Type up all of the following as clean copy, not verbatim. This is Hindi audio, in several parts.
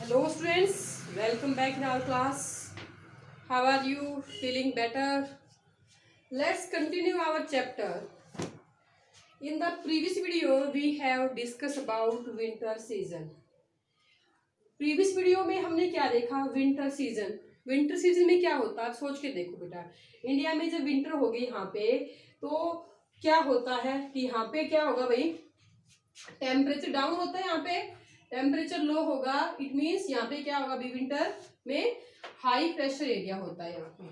Hello students, welcome back in our class. How are you? Feeling better? Let's continue our chapter. In the previous video, we have discussed about winter season. Previous video में हमने क्या देखा? Winter season. विंटर सीजन में क्या होता है? सोच के देखो बेटा. इंडिया में जब विंटर होगी यहाँ पे तो क्या होता है कि यहाँ पे क्या होगा भाई? टेम्परेचर डाउन होता है, यहाँ पे टेम्परेचर लो होगा. इट मीन्स यहाँ पे क्या होगा? विंटर में हाई प्रेशर एरिया होता है यहाँ पे.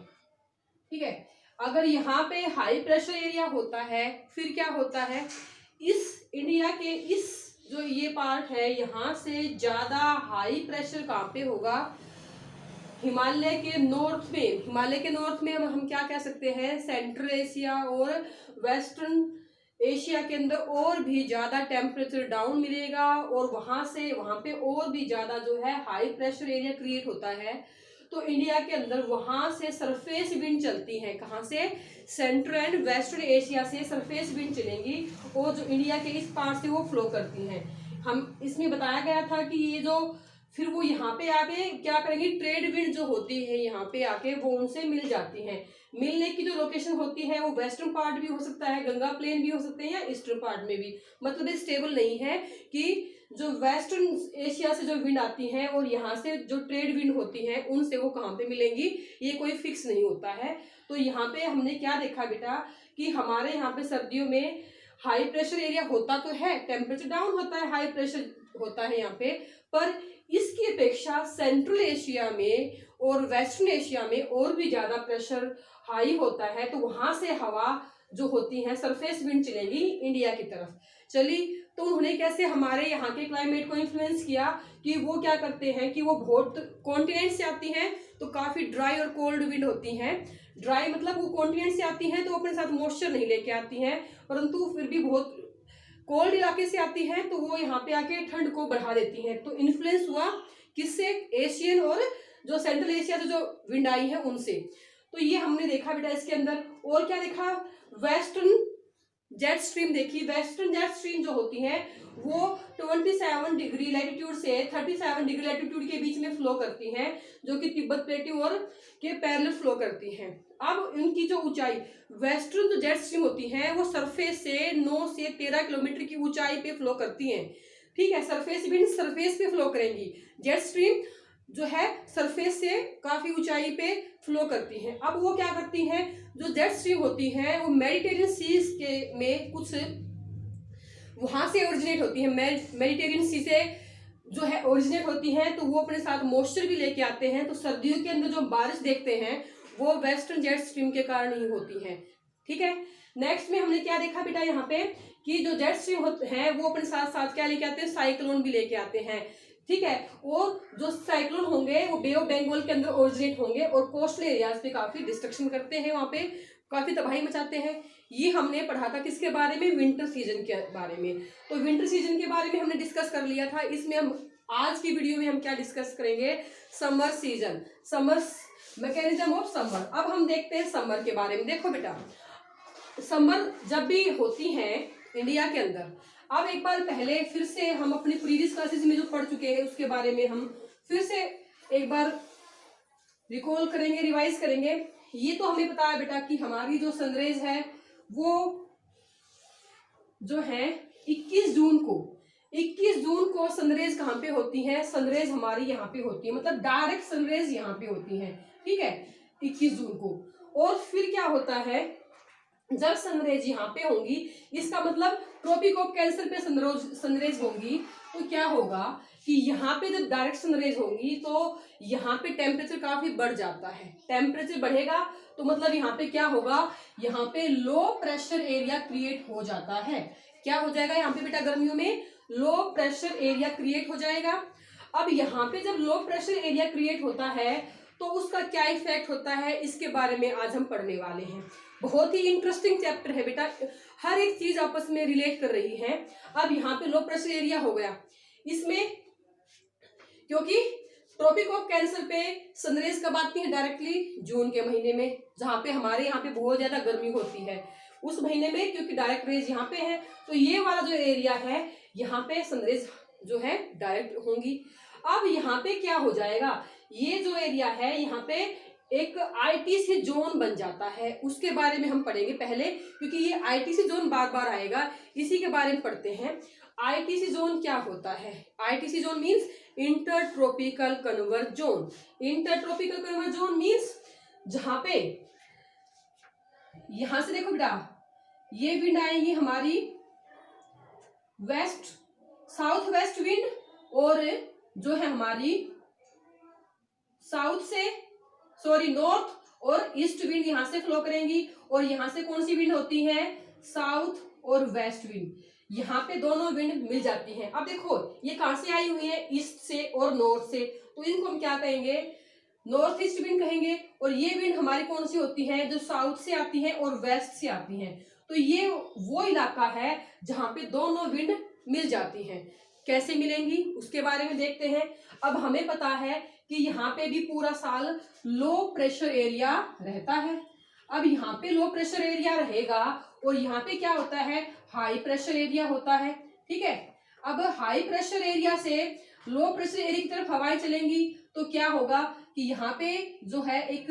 ठीक है, अगर यहाँ पे हाई प्रेशर एरिया होता है फिर क्या होता है? इस इंडिया के इस जो ये पार्ट है यहाँ से ज्यादा हाई प्रेशर कहाँ पे होगा? हिमालय के नॉर्थ में. हिमालय के नॉर्थ में हम क्या कह सकते हैं? सेंट्रल एशिया और वेस्टर्न एशिया के अंदर और भी ज्यादा टेम्परेचर डाउन मिलेगा और वहां से वहां पे और भी ज्यादा जो है हाई प्रेशर एरिया क्रिएट होता है. तो इंडिया के अंदर वहां से सरफेस विंड चलती है. कहाँ से? सेंट्रल एंड वेस्टर्न एशिया से सरफेस विंड चलेंगी और जो इंडिया के इस पार्ट से वो फ्लो करती हैं. हम इसमें बताया गया था कि ये जो फिर वो यहाँ पे आके क्या करेंगी? ट्रेड विंड जो होती है यहाँ पे आके वो उनसे मिल जाती हैं. मिलने की जो लोकेशन होती है वो वेस्टर्न पार्ट भी हो सकता है, गंगा प्लेन भी हो सकते हैं, या ईस्टर्न पार्ट में भी. मतलब ये स्टेबल नहीं है कि जो वेस्टर्न एशिया से जो विंड आती हैं और यहाँ से जो ट्रेड विंड होती हैं उनसे वो कहाँ पे मिलेंगी, ये कोई फिक्स नहीं होता है. तो यहाँ पे हमने क्या देखा बेटा कि हमारे यहाँ पे सर्दियों में हाई प्रेशर एरिया होता तो है, टेम्परेचर डाउन होता है, हाई प्रेशर होता है यहाँ पे, पर इसकी अपेक्षा सेंट्रल एशिया में और वेस्टर्न एशिया में और भी ज्यादा प्रेशर हाई होता है. तो वहां से हवा जो होती है सरफेस विंड चलेगी इंडिया की तरफ चली. तो उन्होंने कैसे हमारे यहाँ के क्लाइमेट को इन्फ्लुएंस किया कि वो क्या करते हैं कि वो बहुत कॉन्टिनेंट से आती हैं तो काफी ड्राई और कोल्ड विंड होती हैं. ड्राई मतलब वो कॉन्टिनेंट से आती हैं तो अपने साथ मॉइस्चर नहीं लेके आती हैं, परंतु फिर भी बहुत कोल्ड इलाके से आती हैं तो वो यहाँ पे आके ठंड को बढ़ा देती हैं. तो इन्फ्लुएंस हुआ किससे? एशियन और जो सेंट्रल एशिया से जो विंड आई है उनसे. तो ये हमने देखा बेटा इसके अंदर. और क्या देखा? वेस्टर्न जेट स्ट्रीम देखी. वेस्टर्न जेट स्ट्रीम जो होती है वो 27 डिग्री लैटिट्यूड से 37 डिग्री लैटिट्यूड के बीच में फ्लो करती हैं, जो कि तिब्बत प्लेट्यू और के पैरेलल फ्लो करती हैं. अब इनकी जो ऊंचाई, वेस्टर्न जो जेट स्ट्रीम होती है वो सरफेस से 9 से 13 किलोमीटर की ऊंचाई पे फ्लो करती हैं. ठीक है, सरफेस विंड सरफेस पे फ्लो करेंगी. जेट स्ट्रीम जो है सरफेस से काफी ऊंचाई पे फ्लो करती हैं. अब वो क्या करती हैं? जो जेट स्ट्रीम होती है वो मेडिटेरियन सीज के में कुछ वहां से ओरिजिनेट होती है. मेडिटेरियन सी से जो है ओरिजिनेट होती है तो वो अपने साथ मॉइस्चर भी लेके आते हैं. तो सर्दियों के अंदर जो बारिश देखते हैं वो वेस्टर्न जेट स्ट्रीम के कारण ही होती है. ठीक है, नेक्स्ट में हमने क्या देखा बेटा यहाँ पे कि जो जेट स्ट्रीम है वो अपने साथ साथ क्या लेके आते हैं? साइक्लोन भी लेके आते हैं. ठीक है, और जो साइक्लोन होंगे वो बे ऑफ बंगाल के अंदर ओरिजिनेट होंगे और कोस्टल एरियाज पे काफी डिस्ट्रक्शन करते हैं, वहां पे काफी तबाही मचाते हैं. ये हमने पढ़ा था किसके बारे में? विंटर सीजन के बारे में. तो विंटर सीजन के बारे में हमने डिस्कस कर लिया था. इसमें हम आज की वीडियो में हम क्या डिस्कस करेंगे? Summer season, summer mechanism of summer. अब हम देखते हैं समर के बारे में. देखो बेटा, समर जब भी होती है इंडिया के अंदर, अब एक बार पहले फिर से हम अपनी प्रीवियस क्लासेस में जो पढ़ चुके हैं उसके बारे में हम फिर से एक बार रिकॉल करेंगे, रिवाइज करेंगे. ये तो हमें बताया बेटा कि हमारी जो सनराइज है वो जो है 21 जून को सनराइज कहाँ पे होती है? सनराइज हमारी यहाँ पे होती है, मतलब डायरेक्ट सनराइज यहाँ पे होती है. ठीक है, 21 जून को. और फिर क्या होता है? जब सनराइज यहाँ पे होंगी, इसका मतलब ट्रॉपिक ऑफ कैंसर पे सनराइज होंगी, तो क्या होगा कि यहाँ पे जब डायरेक्ट सनराइज होंगी तो यहाँ पे टेम्परेचर काफी बढ़ जाता है. टेम्परेचर बढ़ेगा तो मतलब यहाँ पे क्या होगा? यहाँ पे लो प्रेशर एरिया क्रिएट हो जाता है. क्या हो जाएगा यहाँ पे बेटा? गर्मियों में लो प्रेशर एरिया क्रिएट हो जाएगा. अब यहाँ पे जब लो प्रेशर एरिया क्रिएट होता है तो उसका क्या इफेक्ट होता है, इसके बारे में आज हम पढ़ने वाले हैं. बहुत ही इंटरेस्टिंग चैप्टर है बेटा, हर एक चीज आपस में रिलेट कर रही है. अब यहाँ पे लो प्रेशर एरिया हो गया, इसमें क्योंकि ट्रॉपिक ऑफ कैंसर पे सनराइज कब आती है? डायरेक्टली जून के महीने में, जहाँ पे हमारे यहाँ पे बहुत ज्यादा गर्मी होती है उस महीने में, क्योंकि डायरेक्ट रेज यहाँ पे है. तो ये वाला जो एरिया है यहाँ पे सनराइज जो है डायरेक्ट होंगी। अब यहाँ पे क्या हो जाएगा, ये जो एरिया है यहाँ पे एक आईटीसी जोन बन जाता है, उसके बारे में हम पढ़ेंगे पहले, क्योंकि ये आईटीसी जोन बार बार आएगा, इसी के बारे में पढ़ते हैं। आईटीसी जोन क्या होता है? ITC zone means inter tropical converge zone. Inter tropical converge zone means जहां पे यहां से देखो बेटा, ये विंड आएंगी हमारी वेस्ट साउथ वेस्ट विंड, और जो है हमारी साउथ से नॉर्थ और ईस्ट विंड यहां से फ्लो करेंगी, और यहां से कौन सी विंड होती है? साउथ और वेस्ट विंड। यहाँ पे दोनों विंड मिल जाती हैं। अब देखो ये कहां से आई हुई है? ईस्ट से और नॉर्थ से, तो इनको हम क्या कहेंगे? नॉर्थ ईस्ट विंड कहेंगे। और ये विंड हमारी कौन सी होती है? जो साउथ से आती है और वेस्ट से आती है। तो ये वो इलाका है जहां पे दोनों विंड मिल जाती हैं। कैसे मिलेंगी उसके बारे में देखते हैं। अब हमें पता है कि यहाँ पे भी पूरा साल लो प्रेशर एरिया रहता है। अब यहाँ पे लो प्रेशर एरिया रहेगा और यहाँ पे क्या होता है? हाई प्रेशर एरिया होता है। ठीक है, अब हाई प्रेशर एरिया से लो प्रेशर एरिया की तरफ हवाएं चलेंगी, तो क्या होगा कि यहाँ पे जो है एक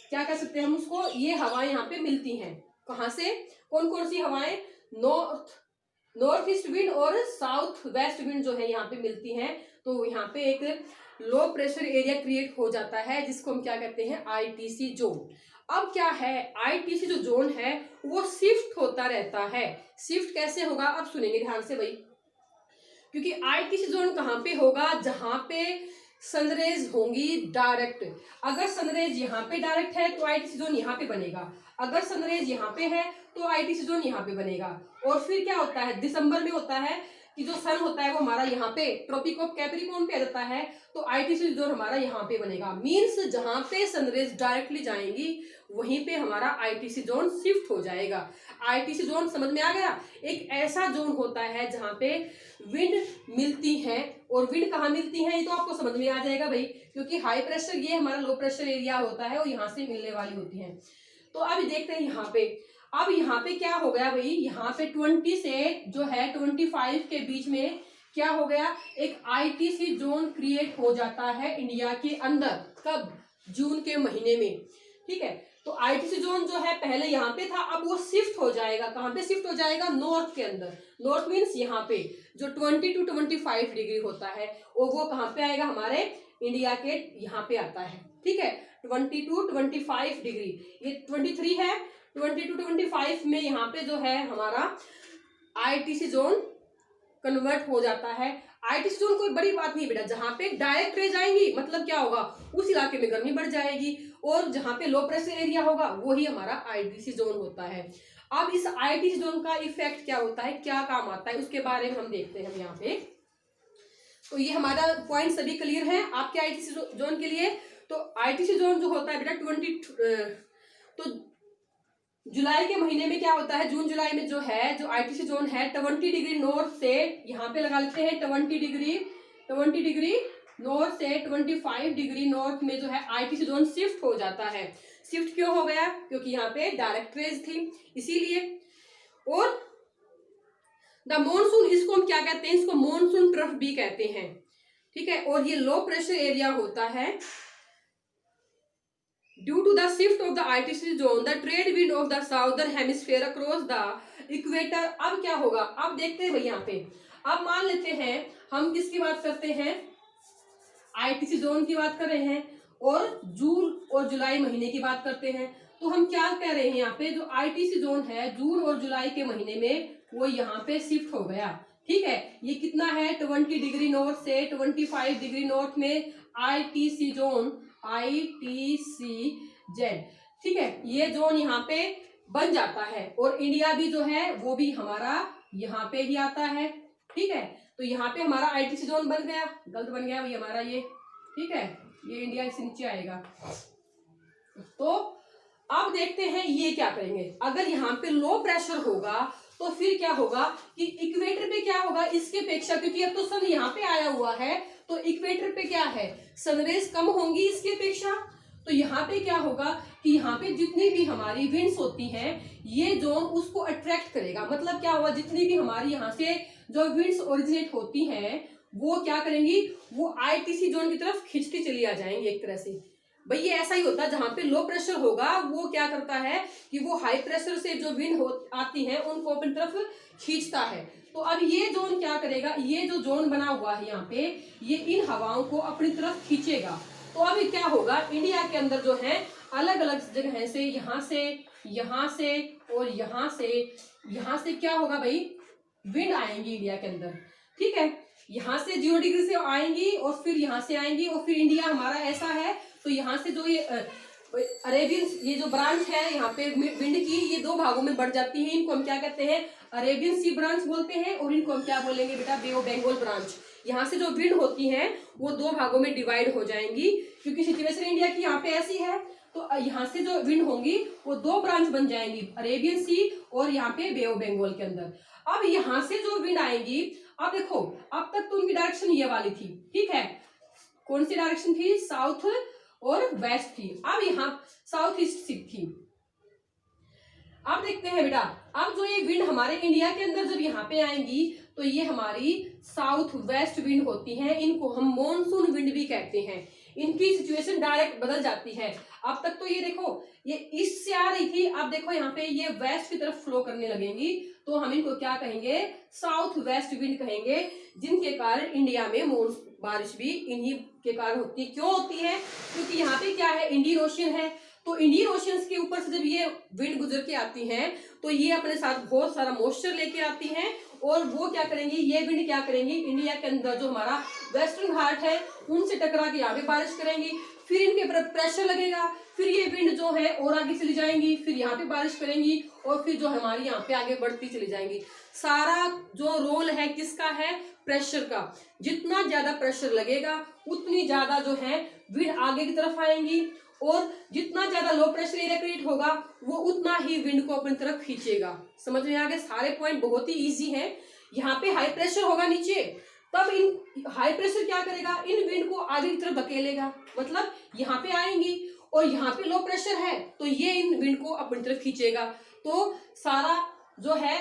क्या कह सकते हैं हम उसको, ये हवाएं यहाँ पे मिलती हैं। कहाँ से? कौन कौन सी हवाएं? नॉर्थ ईस्ट विंड और साउथ वेस्ट विंड जो है यहाँ पे मिलती हैं। तो यहाँ पे एक लो प्रेशर एरिया क्रिएट हो जाता है, जिसको हम क्या कहते हैं? ITC zone. अब क्या है, आईटीसी जो जोन है वो शिफ्ट होता रहता है। शिफ्ट कैसे होगा अब सुनेंगे ध्यान से भाई, क्योंकि आईटीसी जोन कहाँ पे होगा? जहां पे सनरेज होंगी डायरेक्ट। अगर सनरेज यहाँ पे डायरेक्ट है तो आईटीसी जोन यहाँ पे बनेगा, अगर सनरेज यहाँ पे है तो आईटीसी जोन यहाँ पे बनेगा। और फिर क्या होता है, दिसंबर में होता है कि जो सन होता है वो हमारा यहाँ पे ट्रॉपिक ऑफ कैप्रिकॉर्न पे आ जाता है, तो आईटीसी जोन हमारा यहाँ पे बनेगा। मीन्स जहां पे सनरेज डायरेक्टली जाएंगी वहीं पे हमारा आईटीसी जोन शिफ्ट हो जाएगा। आईटीसी जोन समझ में आ गया? एक ऐसा जोन होता है जहां पे विंड मिलती है, और विंड कहाँ मिलती है ये तो आपको समझ में आ जाएगा भाई, क्योंकि हाई प्रेशर ये हमारा लो प्रेशर एरिया होता है और यहाँ से मिलने वाली होती है। तो अब देखते हैं यहाँ पे, अब यहाँ पे क्या हो गया भाई, यहाँ पे 20 से जो है 25 के बीच में क्या हो गया, एक आईटीसी जोन क्रिएट हो जाता है इंडिया के अंदर। कब? जून के महीने में। ठीक है, तो आईटीसी जोन जो है पहले यहाँ पे था, अब वो शिफ्ट हो जाएगा। कहाँ पे शिफ्ट हो जाएगा? नॉर्थ के अंदर। नॉर्थ मीन्स यहाँ पे जो 20 to 25 डिग्री होता है, और वो कहाँ पे आएगा? हमारे इंडिया के यहाँ पे आता है। ठीक है, 20 to 25 डिग्री, ये 23 है, 20 to 25 में यहाँ पे जो है हमारा आईटीसी जोन कन्वर्ट हो जाता है। आईटीसी जोन कोई बड़ी बात नहीं बेटा, जहां पे डायरेक्ट रेज आएंगी मतलब क्या होगा, उस इलाके में गर्मी बढ़ जाएगी, और जहां पे लो प्रेशर एरिया होगा वही हमारा आईटीसी जोन होता है। अब इस आईटीसी जोन का इफेक्ट क्या होता है, क्या काम आता है, उसके बारे में हम देखते हैं हम यहाँ पे। तो ये हमारा पॉइंट सभी क्लियर है आपके आईटीसी जोन के लिए। तो आईटीसी जोन जो होता है बेटा तो जुलाई के महीने में क्या होता है, जून जुलाई में जो है जो आईटीसी जोन है 20 डिग्री नॉर्थ से, यहाँ पे लगा लेते हैं 20 डिग्री नॉर्थ से 25 डिग्री नॉर्थ में जो है आईटीसी जोन शिफ्ट हो जाता है। शिफ्ट क्यों हो गया? क्योंकि यहाँ पे डायरेक्ट रेज थी इसीलिए। और द मॉनसून, इसको हम क्या कहते हैं? इसको मॉनसून ट्रफ भी कहते हैं। ठीक है, और ये लो प्रेशर एरिया होता है। Due to the shift of the ITC zone, the trade wind of the southern hemisphere across the equator, अब क्या होगा? अब देखते हैं भाई यहाँ पे, अब मान लेते हैं हम किसकी बात करते हैं? आईटीसी जोन की बात कर रहे हैं, और जून और जुलाई महीने की बात करते हैं। तो हम क्या कह रहे हैं यहाँ पे, जो आईटीसी जोन है जून और जुलाई के महीने में वो यहाँ पे शिफ्ट हो गया। ठीक है, ये कितना है? 20 डिग्री नॉर्थ से 25 डिग्री नॉर्थ में आईटीसी जोन, ITCZ। ठीक है, ये जोन यहाँ पे बन जाता है, और इंडिया भी जो है वो भी हमारा यहाँ पे ही आता है। ठीक है, तो यहाँ पे हमारा आईटीसी जोन बन गया, गलत बन गया वही हमारा ये। ठीक है, ये इंडिया से नीचे आएगा। तो अब देखते हैं ये क्या करेंगे। अगर यहाँ पे लो प्रेशर होगा तो फिर क्या होगा कि इक्वेटर पे क्या होगा इसके अपेक्षा, क्योंकि अब तो सन यहाँ पे आया हुआ है, तो इक्वेटर पे क्या है, सनरेज कम होंगी इसकी अपेक्षा। तो यहाँ पे क्या होगा कि यहाँ पे जितनी भी हमारी विंड्स होती हैं ये जोन उसको अट्रैक्ट करेगा। मतलब क्या होगा, जितनी भी हमारी यहाँ से जो विंड्स ओरिजिनेट होती हैं वो क्या करेंगी, वो आईटीसी जोन की तरफ खींच के चली आ जाएंगी एक तरह से। भाई ये ऐसा ही होता है, जहां पे लो प्रेशर होगा वो क्या करता है कि वो हाई प्रेशर से जो विंड आती है उनको अपनी तरफ खींचता है। तो अब ये जोन क्या करेगा, ये जो जोन बना हुआ है यहाँ पे, ये इन हवाओं को अपनी तरफ खींचेगा। तो अभी क्या होगा, इंडिया के अंदर जो है अलग अलग जगह से, यहाँ से, यहाँ से और यहाँ से क्या होगा भाई, विंड आएंगी इंडिया के अंदर। ठीक है, यहाँ से 0 डिग्री से आएंगी और फिर यहाँ से आएंगी, और फिर इंडिया हमारा ऐसा है तो यहाँ से जो ये अरेबियन, ये जो ब्रांच है यहाँ पे विंड की, ये 2 भागों में बढ़ जाती है। इनको हम क्या कहते हैं, अरेबियन सी ब्रांच बोलते हैं, और इनको हम क्या बोलेंगे बेटा, बे ऑफ बंगाल ब्रांच। यहाँ से जो विंड होती है वो 2 भागों में डिवाइड हो जाएंगी, क्योंकि सिचुएशन इंडिया की यहाँ पे ऐसी है। तो यहाँ से जो विंड होंगी वो 2 ब्रांच बन जाएंगी, अरेबियन सी और यहाँ पे बे ऑफ बंगाल के अंदर। अब यहाँ से जो विंड आएंगी, अब देखो अब तक तो उनकी डायरेक्शन ये वाली थी, ठीक है, कौन सी डायरेक्शन थी, साउथ और वेस्ट थी। अब यहाँ साउथ ईस्ट थी। अब देखते हैं बेटा, अब जो ये विंड हमारे इंडिया के अंदर जब यहाँ पे आएंगी तो ये हमारी साउथ वेस्ट विंड होती हैं, इनको हम मॉनसून विंड भी कहते हैं। इनकी सिचुएशन डायरेक्ट बदल जाती है। अब तक तो ये देखो ये ईस्ट से आ रही थी, अब देखो यहाँ पे ये वेस्ट की तरफ फ्लो करने लगेंगी, तो हम इनको क्या कहेंगे, साउथ वेस्ट विंड कहेंगे, जिनके कारण इंडिया में बारिश भी इन्हीं के कारण होती है। क्यों होती है, क्योंकि यहाँ पे क्या है, इंडियन ओशियन है, तो इंडियन ओशियन के ऊपर से जब ये विंड गुजर के आती हैं तो ये अपने साथ बहुत सारा मॉइस्चर लेके आती हैं, और वो क्या करेंगी, ये विंड क्या करेंगी, इंडिया के अंदर जो हमारा वेस्टर्न घाट है उनसे टकरा के आगे बारिश करेंगी, फिर इनके ऊपर प्रेशर लगेगा, फिर ये विंड जो है और आगे चली जाएंगी, फिर यहाँ पे बारिश करेंगी, और फिर जो हमारी यहाँ पे आगे बढ़ती चली जाएंगी। सारा जो रोल है किसका है, प्रेशर का। जितना ज्यादा प्रेशर लगेगा उतनी ज्यादा जो है विंड आगे की तरफ आएंगी, और जितना ज्यादा लो प्रेशर एरिया क्रिएट होगा वो उतना ही विंड को अपनी तरफ खींचेगा। समझ में आ गए, सारे पॉइंट बहुत ही इजी हैं। यहाँ पे हाई प्रेशर होगा नीचे, तब इन हाई प्रेशर क्या करेगा, इन विंड को आगे की तरफ धकेलेगा, मतलब यहाँ पे आएंगी, और यहाँ पे लो प्रेशर है तो ये इन विंड को अपनी तरफ खींचेगा। तो सारा जो है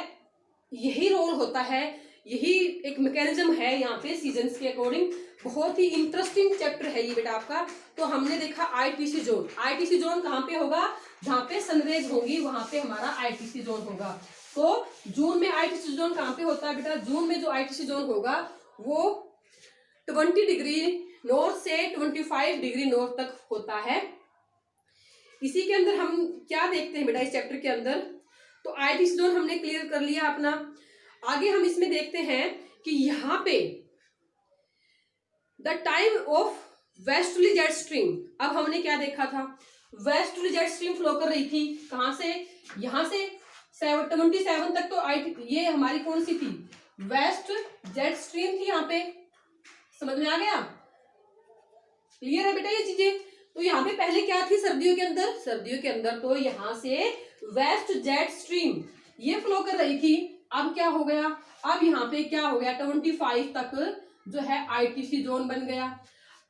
यही रोल होता है, यही एक मैकेनिज्म है यहाँ पे सीजन्स के अकॉर्डिंग। बहुत ही इंटरेस्टिंग चैप्टर है ये बेटा आपका। तो हमने देखा आईटीसी जोन। आईटीसी जोन कहाँ पे होगा, जहाँ पे सनरेज होंगी वहां पे हमारा आईटीसी जोन होगा। तो जून में आईटीसी जोन कहाँ पे होता है बेटा, जून में जो आईटीसी जोन होगा वो 20 डिग्री नॉर्थ से 25 डिग्री नॉर्थ तक होता है। इसी के अंदर हम क्या देखते हैं बेटा इस चैप्टर के अंदर, तो आईटीसी जोन हमने क्लियर कर लिया अपना। आगे हम इसमें देखते हैं कि यहाँ पे the time of westerly jet stream. अब हमने क्या देखा था, वेस्टर्ली जेट स्ट्रीम फ्लो कर रही थी, कहां से, यहां से 77 तक। तो ये हमारी कौन सी थी, वेस्ट जेट स्ट्रीम थी। यहाँ पे समझ में आ गया, क्लियर है बेटा ये चीजें। तो यहाँ पे पहले क्या थी, सर्दियों के अंदर तो यहाँ से वेस्ट जेट स्ट्रीम ये फ्लो कर रही थी। अब क्या हो गया, अब यहाँ पे क्या हो गया, 25 तक जो है आईटीसी जोन बन गया।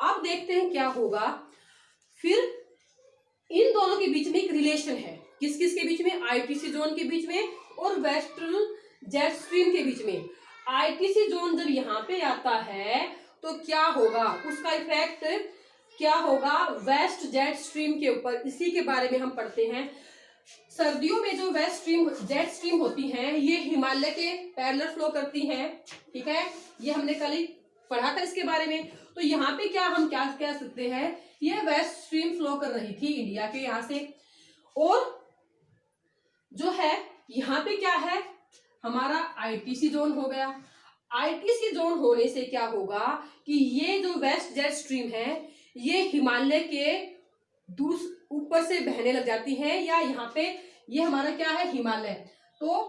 अब देखते हैं क्या होगा, फिर इन दोनों के बीच में एक रिलेशन है, किस किस के बीच में, आईटीसी जोन के बीच में और वेस्टर्न जेट स्ट्रीम के बीच में। आईटीसी जोन जब यहाँ पे आता है तो क्या होगा, उसका इफेक्ट क्या होगा वेस्ट जेट स्ट्रीम के ऊपर, इसी के बारे में हम पढ़ते हैं। सर्दियों में जो वेस्ट स्ट्रीम जेट स्ट्रीम होती हैं ये हिमालय के पैरेलल फ्लो करती हैं, ठीक है, ये हमने कल ही पढ़ा था इसके बारे में। तो यहाँ पे क्या हम क्या कह सकते हैं, ये वेस्ट स्ट्रीम फ्लो कर रही थी इंडिया के यहाँ से, और जो है यहाँ पे क्या है हमारा आईटीसी जोन हो गया। आईटीसी जोन होने से क्या होगा कि ये जो वेस्ट जेट स्ट्रीम है ये हिमालय के ऊपर से बहने लग जाती हैं, या यहाँ पे ये हमारा क्या है, हिमालय। तो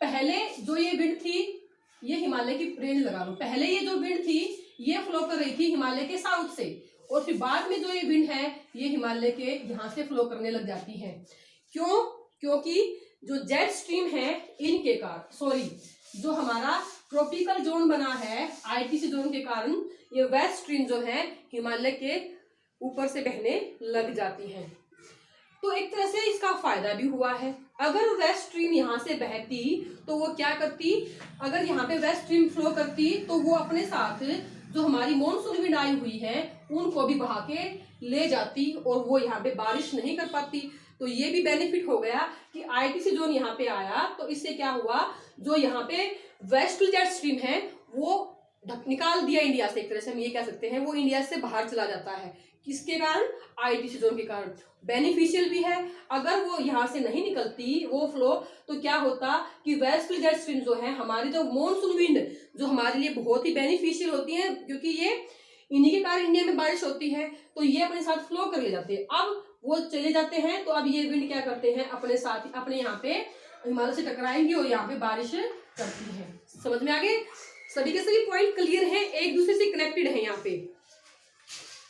पहले जो ये विंड थी, ये हिमालय की रेंज लगा लो, पहले ये जो विंड थी ये फ्लो कर रही थी हिमालय के साउथ से, और फिर बाद में जो ये विंड है ये हिमालय के यहाँ से फ्लो करने लग जाती है। क्यों, क्योंकि जो जेट स्ट्रीम है इनके कारण, जो हमारा ट्रॉपिकल जोन बना है आईटीसी जोन के कारण, ये वेस्ट स्ट्रीम जो है हिमालय के ऊपर से बहने लग जाती है। तो एक तरह से इसका फायदा भी हुआ है। अगर वेस्ट स्ट्रीम यहाँ से बहती तो वो क्या करती, अगर यहाँ पे वेस्ट स्ट्रीम फ्लो करती तो वो अपने साथ जो हमारी मॉनसून विंड आई हुई है उनको भी बहा के ले जाती और वो यहाँ पे बारिश नहीं कर पाती। तो ये भी बेनिफिट हो गया कि आईटीसी जोन यहाँ पे आया, तो इससे क्या हुआ, जो यहाँ पे वेस्टर्न जेट स्ट्रीम है वो निकाल दिया इंडिया से, एक तरह से हम ये कह सकते हैं, वो इंडिया से बाहर चला जाता है। किसके कारण? आईटीसी जोन के कारण। बेनिफिशियल भी है। अगर वो यहाँ से नहीं निकलती वो फ्लो, तो क्या होता कि वेस्टर्न जेट स्ट्रीम जो है हमारी, जो मॉनसून विंड जो हमारे लिए बहुत ही बेनिफिशियल होती है, क्योंकि ये इन्हीं के कारण इंडिया में बारिश होती है, तो ये अपने साथ फ्लो कर ले जाते हैं। अब वो चले जाते हैं, तो अब ये विंड क्या करते हैं, अपने साथ अपने यहाँ पे हिमालय से टकराएंगी और यहाँ पे बारिश करती है। समझ में आ गए? सभी के सभी पॉइंट क्लियर हैं, एक दूसरे से कनेक्टेड है यहाँ पे।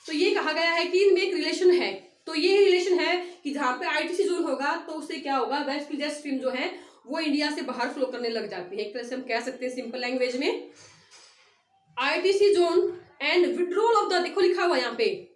तो ये कहा गया है कि इनमें एक रिलेशन है। तो ये रिलेशन है कि जहाँ पे आईटीसी जोन होगा तो उससे क्या होगा, वेस्ट जेट स्ट्रीम जो है वो इंडिया से बाहर फ्लो करने लग जाती है। एक तरह से हम कह सकते हैं सिंपल लैंग्वेज में, ITC zone and withdrawal of the, देखो लिखा हुआ यहाँ पे,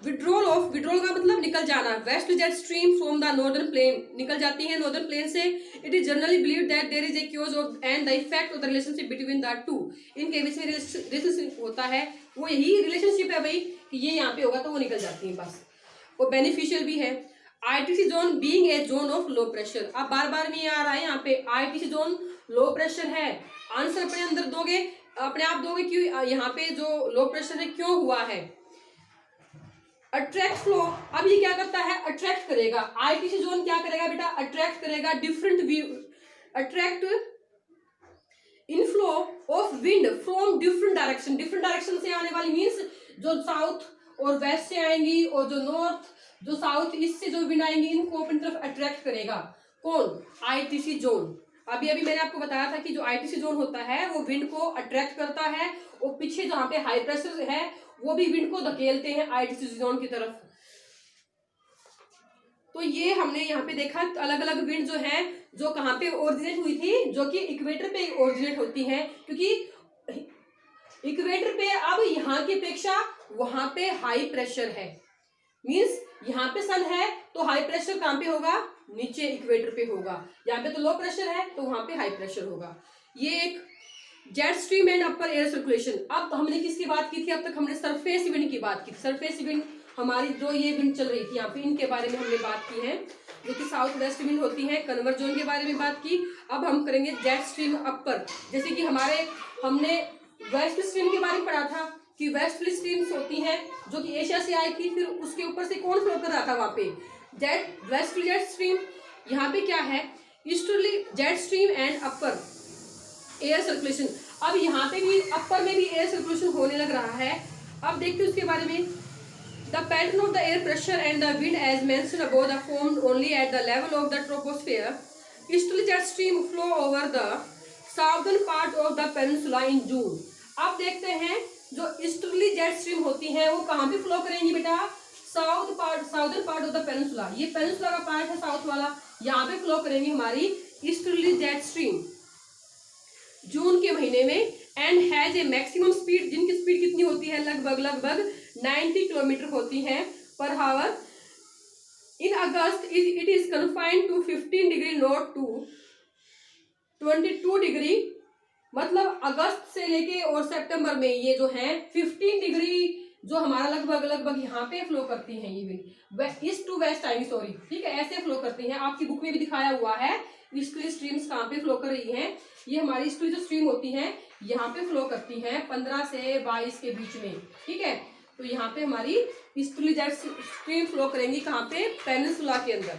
विड्रॉल का मतलब निकल जाना। West jet stream from the northern plain, निकल जाती है नॉर्दर्न प्लेन से। It is generally believed that there is a cause of and the effect of the relationship between the two. इनके बीच में रिलेशनशिप होता है, वो यही रिलेशनशिप है भाई कि ये यहाँ पे होगा तो वो निकल जाती है बस। वो बेनिफिशियल भी है। ITC zone being a zone of low pressure, अब बार बार में आ रहा है यहाँ पे आईटीसी जोन लो प्रेशर है। आंसर अपने अंदर दोगे, अपने आप दोगे क्यों यहाँ पे जो लो प्रेशर है क्यों हुआ है। अट्रैक्ट फ्लो, अब ये क्या करता है, अट्रैक्ट करेगा। आईटीसी जोन क्या करेगा बेटा, अट्रैक्ट करेगा different view, attract inflow of wind from different direction. Different direction से आने वाली मीन्स जो साउथ और वेस्ट से आएंगी, और जो नॉर्थ, जो साउथ ईस्ट से जो विंड आएंगी, इनको अपनी तरफ अट्रैक्ट करेगा। कौन? ITC zone. अभी मैंने आपको बताया था कि जो आईटीसी जोन होता है वो विंड को अट्रैक्ट करता है, और पीछे जहां पे हाई प्रेशर है वो भी विंड को धकेलते हैं आईटीसी जोन की तरफ। तो ये हमने यहाँ पे देखा अलग अलग विंड जो है, जो कहाँ पे ओरिजिनेट हुई थी, जो कि इक्वेटर पे ओरिजिनेट होती है, क्योंकि इक्वेटर पे अब यहाँ की अपेक्षा वहां पे हाई प्रेशर है। मींस यहाँ पे सन है तो हाई प्रेशर कहाँ पे होगा, नीचे इक्वेटर पे होगा। यहाँ पे तो लो प्रेशर है तो वहां पे हाई प्रेशर होगा। ये एक jet stream and upper air circulation. अब हमने किसकी बात की थी, अब तक हमने सरफेस विंड की बात की थी। सरफेस विंड हमारी जो ये विंड चल रही थी यहाँ पे, इनके बारे में हमने बात की है, जो कि साउथ वेस्ट विंड होती है। कन्वर्ज जोन के बारे में बात की। अब हम करेंगे जेट स्ट्रीम अपर। जैसे कि हमने वेस्ट स्ट्रीम के बारे में पढ़ा था कि वेस्टर्ली स्ट्रीम्स होती हैं जो कि एशिया से आई थी, फिर उसके ऊपर से कौन फ्लो कर रहा था वहां पे, वेस्टर्ली जेट स्ट्रीम। यहाँ पे क्या है, easterly jet stream and upper air circulation. अब यहाँ पे भी अपर में भी एयर सर्कुलेशन होने लग रहा है। अब देखते हैं उसके बारे में। The pattern of the air pressure and the wind as mentioned above the formed only at the level of the troposphere. Easterly jet stream flow over the southern part of the peninsula in June. अब देखते हैं जो ईस्टर्ली जेट स्ट्रीम होती है वो कहाँ पे फ्लो करेंगी बेटा, southern part of the peninsula. ये पेनिनसुला का पार्ट है साउथ वाला, यहाँ पे फ्लो करेंगी हमारी ईस्टर्ली जेट स्ट्रीम जून के महीने में। And has a maximum speed, जिनकी स्पीड कितनी होती है, लगभग 90 किलोमीटर होती है per hour. In August it is confined to 15 degree north to 22 degree, मतलब अगस्त से लेके और सितंबर में ये जो है 15 डिग्री जो हमारा लगभग यहाँ पे फ्लो करती हैं। ये विंड ईस्ट टू वेस्ट आएंगी, सॉरी, ठीक है, ऐसे फ्लो करती हैं। आपकी बुक में भी दिखाया हुआ है ईस्टर्ली स्ट्रीम्स कहाँ पे फ्लो कर रही हैं। ये हमारी ईस्टर्ली जो स्ट्रीम होती है यहाँ पे फ्लो करती हैं 15 से 22 के बीच में, ठीक है। तो यहाँ पे हमारी ईस्टर्ली जेट स्ट्रीम फ्लो करेंगी कहाँ पे, पेनिनसुला के अंदर।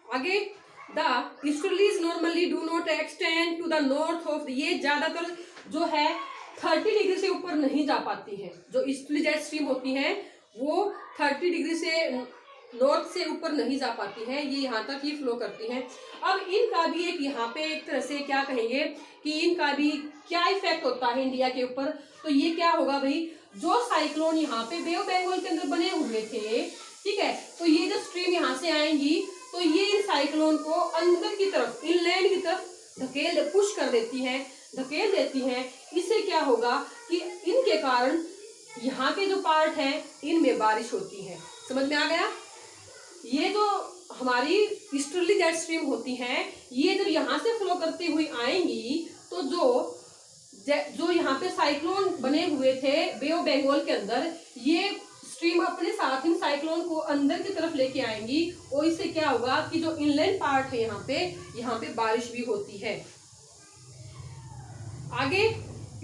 आगे, the easterlies normally do not extend to the north of, ये ज्यादातर जो है 30 डिग्री से ऊपर नहीं जा पाती है। जो ईस्टर्ली जेट स्ट्रीम होती है वो 30 डिग्री से नॉर्थ से ऊपर नहीं जा पाती है, ये यहाँ तक ही फ्लो करती हैं। अब इनका भी एक यहाँ पे एक तरह से क्या कहेंगे कि इनका भी क्या इफेक्ट होता है इंडिया के ऊपर। तो ये क्या होगा भाई, जो साइक्लोन यहाँ पे बे ऑफ बंगाल के अंदर बने हुए थे, ठीक है, तो ये जो स्ट्रीम यहाँ से आएंगी तो ये इन साइक्लोन को अंदर की तरफ, इनलैंड की तरफ पुश कर देती हैं, धकेल देती हैं। इससे क्या होगा कि इनके कारण यहाँ के जो पार्ट हैं इनमें बारिश होती है। समझ में आ गया। ये जो हमारी ईस्टर्ली जेट स्ट्रीम होती हैं, ये जब यहाँ से फ्लो करती हुई आएंगी तो जो यहाँ पे साइक्लोन बने हुए थे बे ऑफ बंगाल के अंदर, ये स्ट्रीम अपने साथ इन साइक्लोन को अंदर की तरफ लेके आएंगी और इससे क्या होगा कि जो इनलैंड पार्ट है यहाँ पे बारिश भी होती है। आगे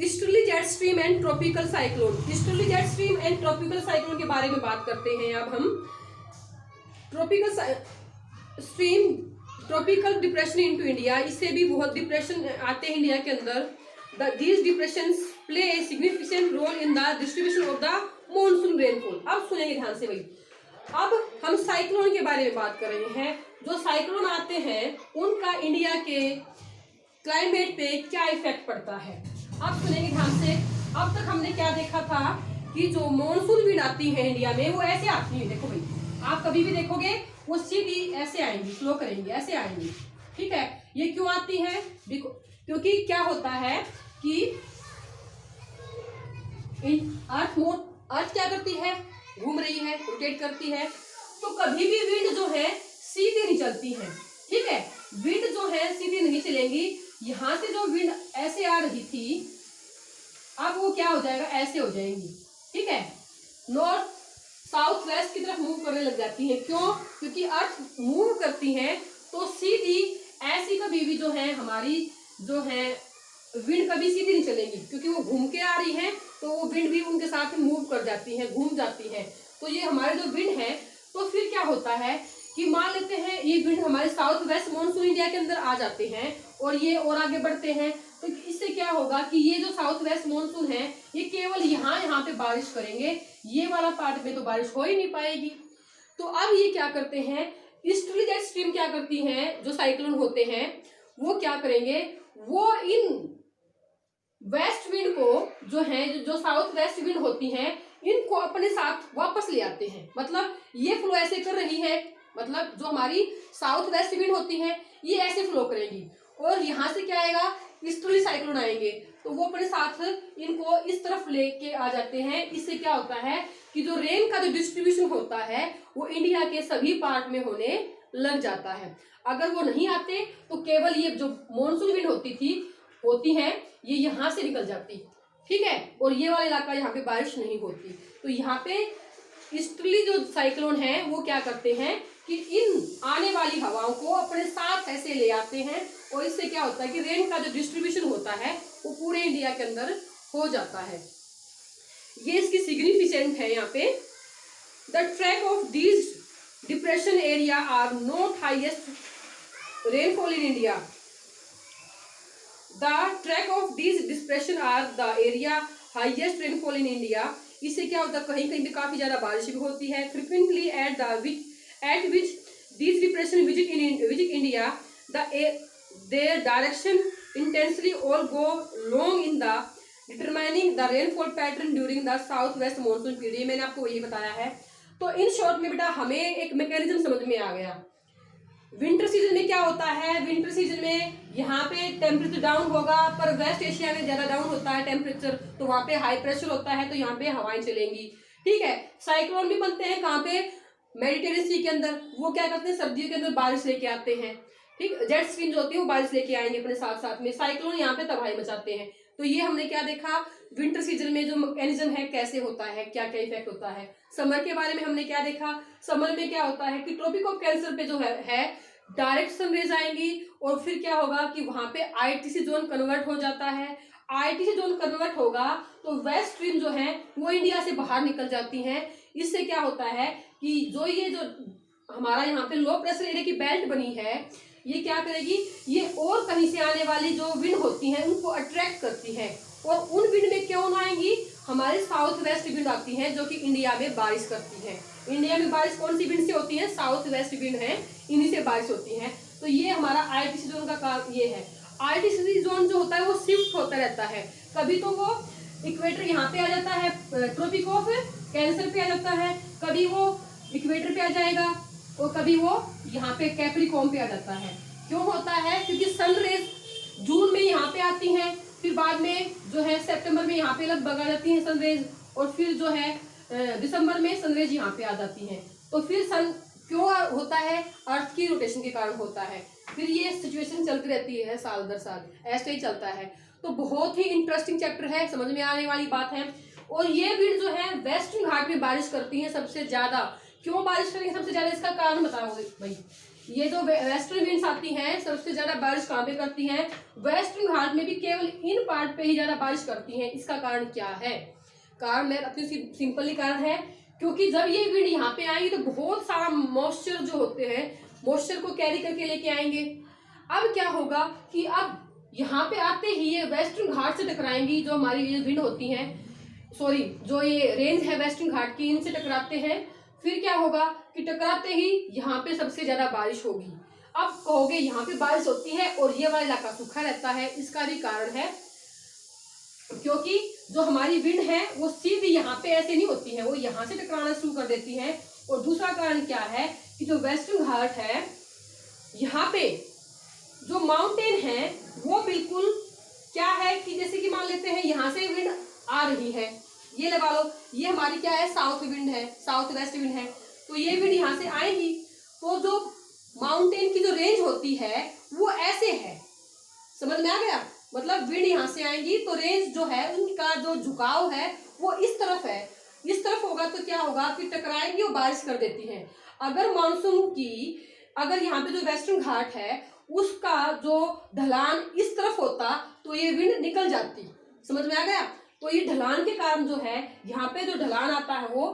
easterly jet stream and tropical cyclone. Easterly jet stream and tropical cyclone के बारे में बात करते हैं अब हम। Tropical stream, tropical depression into India, इससे भी बहुत डिप्रेशन आते हैं इंडिया के अंदर। These depressions play a significant role in the distribution of the monsoon rainfall। अब सुनेंगे ध्यान से भाई। अब हम साइक्लोन के बारे में बात कर रहे हैं। जो साइक्लोन आते हैं उनका इंडिया के क्लाइमेट पे क्या इफेक्ट पड़ता है, अब सुनेंगे ध्यान से। अब तक हमने क्या देखा था कि जो मॉनसून विंड आती है इंडिया में वो ऐसे आती है। देखो भाई, आप कभी भी देखोगे वो सीधी ऐसे आएंगी, फ्लो करेंगी, ऐसे आएंगी, ठीक है। ये क्यों आती है? क्योंकि क्या होता है कि अर्थ क्या करती है, घूम रही है, रोटेट करती है, तो कभी भी विंड जो है सीधी नहीं चलती है, ठीक है। विंड जो है सीधी नहीं चलेंगी। यहां से जो विंड ऐसे आ रही थी, अब वो क्या हो जाएगा, ऐसे हो जाएंगी, ठीक है। नॉर्थ साउथ वेस्ट की तरफ मूव करने लग जाती है। क्यों? क्योंकि अर्थ मूव करती है तो सीधी ऐसी कभी भी जो है हमारी जो है विंड कभी सीधी नहीं चलेंगी, क्योंकि वो घूम के आ रही है तो वो विंड भी उनके साथ मूव कर जाती है, घूम जाती है। तो ये हमारे जो विंड है, तो फिर क्या होता है कि मान लेते हैं ये विंड हमारे साउथ वेस्ट मॉनसून इंडिया के अंदर आ जाते हैं और ये और आगे बढ़ते हैं, तो इससे क्या होगा कि ये जो साउथ वेस्ट मॉनसून है ये केवल यहाँ पे बारिश करेंगे, ये वाला पार्ट में तो बारिश हो ही नहीं पाएगी। तो अब ये क्या करते हैं, ईस्टर्ली जेट स्ट्रीम क्या करती हैं, जो साइक्लोन होते हैं वो क्या करेंगे, वो इन वेस्ट विंड को जो है जो साउथ वेस्ट विंड होती हैं इनको अपने साथ वापस ले आते हैं। मतलब ये फ्लो ऐसे कर रही है, मतलब जो हमारी साउथ वेस्ट विंड होती है ये ऐसे फ्लो करेंगी और यहाँ से क्या आएगा, ईस्टर्ली साइक्लोन आएंगे, तो वो अपने साथ इनको इस तरफ लेके आ जाते हैं। इससे क्या होता है कि जो रेन का जो डिस्ट्रीब्यूशन होता है वो इंडिया के सभी पार्ट में होने लग जाता है। अगर वो नहीं आते तो केवल ये जो मॉनसून विंड होती है ये यहाँ से निकल जाती, ठीक है, और ये वाला इलाका यहाँ पे बारिश नहीं होती। तो यहाँ पे ईस्टर्ली जो साइक्लोन है वो क्या करते हैं कि इन आने वाली हवाओं को अपने साथ ऐसे ले आते हैं और इससे क्या होता है कि रेन का जो डिस्ट्रीब्यूशन होता है वो पूरे इंडिया के अंदर हो जाता है। ये इसकी सिग्निफिकेंट है यहाँ पे। The track of these depression area are not highest rainfall in India. The track of these depression are the area highest rainfall in India। इससे क्या होता है, कहीं कहीं पे काफी ज्यादा बारिश भी होती है। Frequently at which these depression visit India, their direction intensely all go long in the determining the rainfall pattern during the southwest monsoon period। मैंने आपको वही बताया है। तो इन शॉर्ट में बेटा हमें एक मैकेनिज्म समझ में आ गया। विंटर सीजन में क्या होता है, विंटर सीजन में यहाँ पे टेम्परेचर डाउन होगा, पर वेस्ट एशिया में ज्यादा डाउन होता है टेम्परेचर, तो वहाँ पे हाई प्रेशर होता है, तो यहाँ पे हवाएं चलेंगी, ठीक है। साइक्लोन भी बनते हैं कहाँ पे, मेडिटेरियन सी के अंदर, वो क्या करते हैं सर्दियों के अंदर बारिश लेके आते हैं, ठीक। जेट स्ट्रीम जो होती है वो बारिश लेके आएंगे अपने साथ साथ में, साइक्लोन यहाँ पे तबाही मचाते हैं। तो ये हमने क्या देखा, विंटर सीजन में जो मैकेनिज्म है कैसे होता है, क्या क्या इफेक्ट होता है। समर के बारे में हमने क्या देखा, समर में क्या होता है कि ट्रॉपिक ऑफ कैंसर पे जो है डायरेक्ट सनरेज आएंगी और फिर क्या होगा कि वहां पे आईटीसी जोन कन्वर्ट हो जाता है। आईटीसी जोन कन्वर्ट होगा तो वेस्ट स्ट्रीम जो है वो इंडिया से बाहर निकल जाती हैं। इससे क्या होता है कि ये जो हमारा यहाँ पे लो प्रेशर एरिया की बेल्ट बनी है, ये क्या करेगी, ये और कहीं से आने वाली जो विंड होती है उनको अट्रैक्ट करती है और उन विंड में क्यों आएंगी, हमारे साउथ वेस्ट विंड आती है जो कि इंडिया में बारिश करती है। इंडिया में बारिश कौन सी विंड से होती है, साउथ वेस्ट विंड है, इन्हीं से बारिश होती है। तो ये हमारा आईटीसी जोन का काम ये है। आईटीसी जोन जो होता है वो शिफ्ट होता रहता है, कभी तो वो इक्वेटर यहाँ पे आ जाता है, ट्रॉपिक ऑफ कैंसर पे आ जाता है, कभी वो इक्वेटर पे आ जाएगा और कभी वो यहाँ पे कैप्रिकॉर्न पे आ जाता है। क्यों होता है, क्योंकि सनरेज जून में यहाँ पे आती हैं, फिर बाद में जो है सितंबर में यहाँ पे लगभग आ जाती है सनरेज, और फिर जो है दिसंबर में सनरेज यहाँ पे आ जाती है। तो फिर क्यों होता है? अर्थ की रोटेशन के कारण होता है। फिर ये सिचुएशन चलती रहती है साल दर साल, ऐसे ही चलता है। तो बहुत ही इंटरेस्टिंग चैप्टर है, समझ में आने वाली बात है। और ये विंड जो है वेस्टर्न घाट में बारिश करती है सबसे ज्यादा। क्यों बारिश करेंगे सबसे ज्यादा, इसका कारण बताओ भाई। ये जो वेस्टर्न विंड्स आती हैं सबसे ज्यादा बारिश कहाँ पे करती हैं? वेस्टर्न घाट में भी केवल इन पार्ट पे ही ज्यादा बारिश करती हैं। इसका कारण क्या है? कारण मैं अपनी सिंपली कारण है क्योंकि जब ये विंड यहाँ पे आएंगी तो बहुत सारा मॉइस्चर जो होते हैं, मॉइस्चर को कैरी करके लेके आएंगे। अब क्या होगा कि अब यहाँ पे आते ही ये वेस्टर्न घाट से टकराएंगी, जो हमारी ये विंड होती हैं, सॉरी जो ये रेंज है वेस्टर्न घाट की, इनसे टकराते हैं। फिर क्या होगा कि टकराते ही यहाँ पे सबसे ज्यादा बारिश होगी। अब कहोगे यहाँ पे बारिश होती है और ये वाला इलाका सूखा रहता है, इसका भी कारण है क्योंकि जो हमारी विंड है वो सीधी यहाँ पे ऐसे नहीं होती है, वो यहाँ से टकराना शुरू कर देती है। और दूसरा कारण क्या है कि जो वेस्टर्न घाट है यहाँ पे जो माउंटेन है वो बिल्कुल क्या है कि जैसे कि मान लेते हैं यहाँ से विंड आ रही है, ये लगा लो ये हमारी क्या है, साउथ विंड है, साउथ वेस्ट विंड है। तो ये विंड यहाँ से आएगी तो जो माउंटेन की जो रेंज होती है वो ऐसे है, समझ में आ गया? मतलब विंड यहाँ से आएंगी तो रेंज जो है उनका जो झुकाव है वो इस तरफ है। इस तरफ होगा तो क्या होगा कि टकराएंगी और बारिश कर देती है। अगर मानसून की अगर यहाँ पे जो वेस्टर्न घाट है उसका जो ढलान इस तरफ होता तो ये विंड निकल जाती, समझ में आ गया? तो ये ढलान के कारण जो है यहाँ पे जो ढलान आता है वो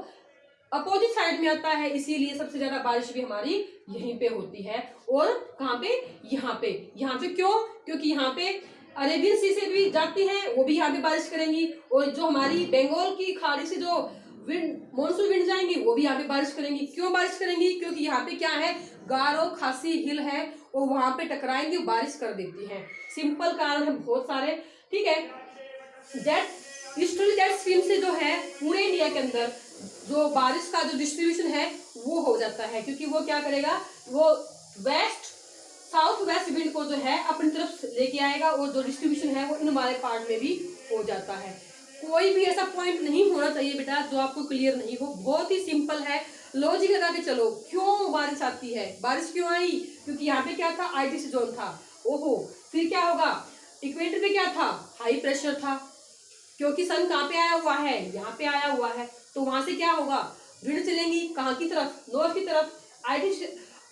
अपोजिट साइड में आता है, इसीलिए सबसे ज्यादा बारिश भी हमारी यहीं पे होती है। और कहाँ पे? यहाँ पे क्यों? क्योंकि यहाँ पे अरेबियन सी से भी जाती हैं, वो भी यहाँ पे बारिश करेंगी। और जो हमारी बंगाल की खाड़ी से जो विंड मानसून विंड जाएंगी वो भी यहाँ पे बारिश करेंगी। क्यों बारिश करेंगी? क्योंकि यहाँ पे क्या है, गारो खासी हिल है और वहां पे टकराएंगी, बारिश कर देती है। सिंपल कारण है बहुत सारे, ठीक है। जेट स्ट्रीम से जो है पूरे इंडिया के अंदर जो बारिश का जो डिस्ट्रीब्यूशन है वो हो जाता है, क्योंकि वो क्या करेगा, वो वेस्ट साउथ वेस्ट विंड को जो है अपनी तरफ लेके आएगा और जो डिस्ट्रीब्यूशन है वो इन वाले पार्ट में भी हो जाता है। कोई भी ऐसा पॉइंट नहीं होना चाहिए बेटा जो आपको क्लियर नहीं हो, बहुत ही सिंपल है, लॉजिक लगा के चलो। क्यों बारिश आती है? बारिश क्यों आई? क्योंकि यहाँ पे क्या था, आईटीसी जोन था। ओहो, फिर क्या होगा, इक्वेटर पे क्या था, हाई प्रेशर था, क्योंकि सन कहाँ पे आया हुआ है, यहाँ पे आया हुआ है। तो वहां से क्या होगा, विंड चलेंगी कहाँ की तरफ, नॉर्थ की तरफ।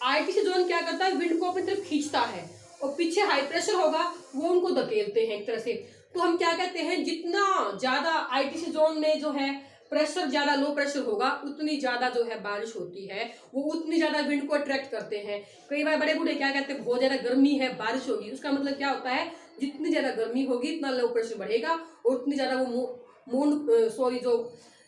आईटीसी जोन क्या करता है, विंड को अपनी तरफ खींचता है और पीछे हाई प्रेशर होगा वो उनको धकेलते हैं एक तरह से। तो हम क्या कहते हैं, जितना ज्यादा आईटीसी जोन में जो है प्रेशर ज्यादा लो प्रेशर होगा उतनी ज्यादा जो है बारिश होती है, वो उतनी ज्यादा विंड को अट्रैक्ट करते हैं। कई बार बड़े बूढ़े क्या कहते हैं, बहुत ज्यादा गर्मी है बारिश होगी, उसका मतलब क्या होता है, जितनी ज्यादा गर्मी होगी इतना लो प्रेशर बढ़ेगा और उतनी ज्यादा वो जो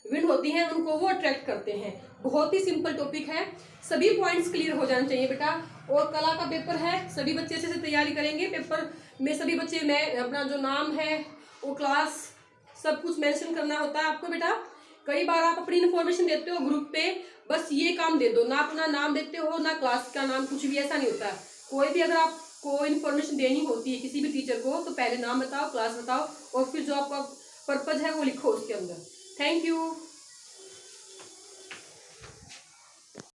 विंड होती है उनको वो अट्रैक्ट करते हैं। बहुत ही सिंपल टॉपिक है, सभी पॉइंट्स क्लियर हो जाने चाहिए बेटा। और कला का पेपर है, सभी बच्चे अच्छे से तैयारी करेंगे। पेपर में सभी बच्चे, मैं अपना जो नाम है वो क्लास सब कुछ मेंशन करना होता है आपको बेटा। कई बार आप अपनी इन्फॉर्मेशन देते हो ग्रुप पे, बस ये काम दे दो, ना अपना नाम देते हो ना क्लास का नाम, कुछ भी ऐसा नहीं होता। कोई भी अगर आपको इन्फॉर्मेशन देनी होती है किसी भी टीचर को तो पहले नाम बताओ, क्लास बताओ और फिर जो आपका पर्पज है वो लिखो उसके अंदर। Thank you.